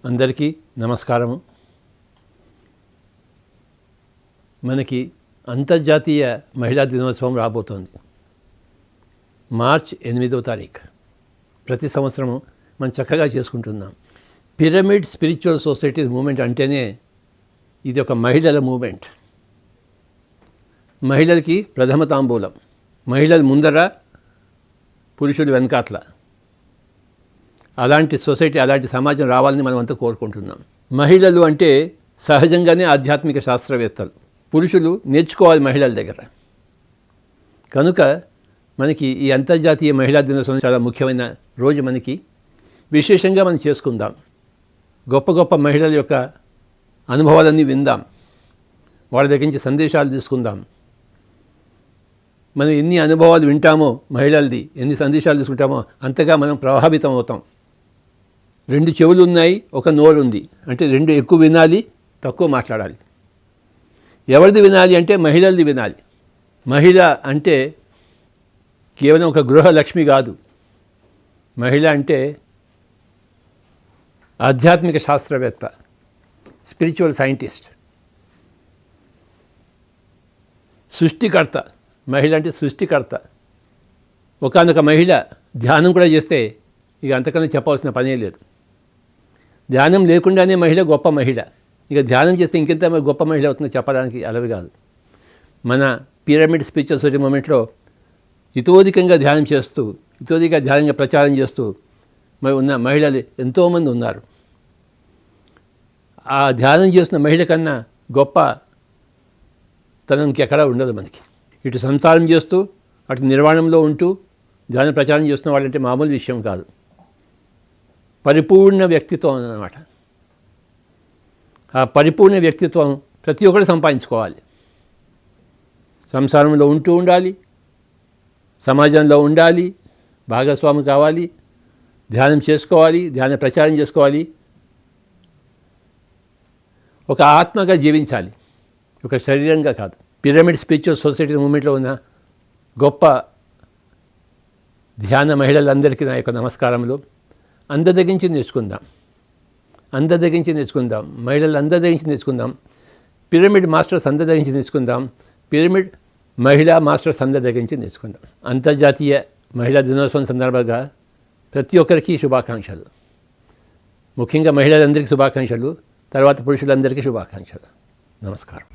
అందరికీ నమస్కారము. మనకి అంతర్జాతీయ మహిళా దినోత్సవం రాబోతోంది. మార్చ్ 8వ తారీఖు. ప్రతి సంవత్సరము మనం చక్కగా చేసుకుంటున్నాం. పిరమిడ్ స్పిరిచువల్ సొసైటీ మూమెంట్ అంటేనే ఇది ఒక మహిళల మూమెంట్. మహిళలకి ప్రథమ తాంబూలం, మహిళలు ముందర, పురుషులు వెనకాట్ల. అలాంటి సొసైటీ, అలాంటి సమాజం రావాలని మనం అంతా కోరుకుంటున్నాం. మహిళలు అంటే సహజంగానే ఆధ్యాత్మిక శాస్త్రవేత్తలు. పురుషులు నేర్చుకోవాలి మహిళల దగ్గర. కనుక మనకి ఈ అంతర్జాతీయ మహిళా దినోత్సవం చాలా ముఖ్యమైన రోజు. మనకి విశేషంగా మనం చేసుకుందాం. గొప్ప గొప్ప మహిళల యొక్క అనుభవాలన్నీ విందాం, వాళ్ళ దగ్గర నుంచి సందేశాలు తీసుకుందాం. మనం ఎన్ని అనుభవాలు వింటామో మహిళలది, ఎన్ని సందేశాలు తీసుకుంటామో అంతగా మనం ప్రభావితం అవుతాం. 2 చెవులు ఉన్నాయి, ఒక నోరు ఉంది అంటే 2 ఎక్కువ వినాలి, తక్కువ మాట్లాడాలి. ఎవరిది వినాలి అంటే మహిళలది వినాలి. మహిళ అంటే కేవలం ఒక గృహలక్ష్మి కాదు. మహిళ అంటే ఆధ్యాత్మిక శాస్త్రవేత్త, స్పిరిచువల్ సైంటిస్ట్, సృష్టికర్త. మహిళ అంటే సృష్టికర్త. ఒకానొక మహిళ ధ్యానం కూడా చేస్తే ఇక అంతకన్నా చెప్పవలసిన పనే లేదు. ధ్యానం లేకుండానే మహిళ గొప్ప మహిళ. ఇక ధ్యానం చేస్తే ఇంకెంత గొప్ప మహిళ అవుతుందో చెప్పడానికి అలవి కాదు. మన పిరమిడ్ స్పిరిచువల్ సొసైటీ మూమెంట్లో ఇతోధికంగా ధ్యానం చేస్తూ, ఇతోధికంగా ధ్యానంగా ప్రచారం చేస్తూ ఉన్న మహిళలు ఎంతోమంది ఉన్నారు. ఆ ధ్యానం చేస్తున్న మహిళ కన్నా గొప్ప తనం ఇంకెక్కడా ఉండదు మనకి. ఇటు సంసారం చేస్తూ, అటు నిర్వాణంలో ఉంటూ ధ్యాన ప్రచారం చేస్తున్న వాళ్ళంటే మామూలు విషయం కాదు. పరిపూర్ణ వ్యక్తిత్వం అన్నమాట. ఆ పరిపూర్ణ వ్యక్తిత్వం ప్రతి ఒక్కరు సంపాదించుకోవాలి. సంసారంలో ఉంటూ ఉండాలి, సమాజంలో ఉండాలి, భాగస్వామి కావాలి, ధ్యానం చేసుకోవాలి, ధ్యాన ప్రచారం చేసుకోవాలి, ఒక ఆత్మగా జీవించాలి, ఒక శరీరంగా కాదు. పిరమిడ్ స్పిరిచువల్ సొసైటీ మూమెంట్లో ఉన్న గొప్ప ధ్యాన మహిళలందరికీ నా యొక్క నమస్కారములు. అందరి దగ్గర నుంచి నేర్చుకుందాం, అందరి దగ్గర నుంచి నేర్చుకుందాం, మహిళలు అందరి దగ్గర నుంచి నేర్చుకుందాం, పిరమిడ్ మాస్టర్స్ అందరి దగ్గర నుంచి నేర్చుకుందాం, పిరమిడ్ మహిళా మాస్టర్స్ అందరి దగ్గర నుంచి నేర్చుకుందాం. అంతర్జాతీయ మహిళా దినోత్సవం సందర్భంగా ప్రతి ఒక్కరికి శుభాకాంక్షలు. ముఖ్యంగా మహిళలందరికీ శుభాకాంక్షలు, తర్వాత పురుషులందరికీ శుభాకాంక్షలు. నమస్కారం.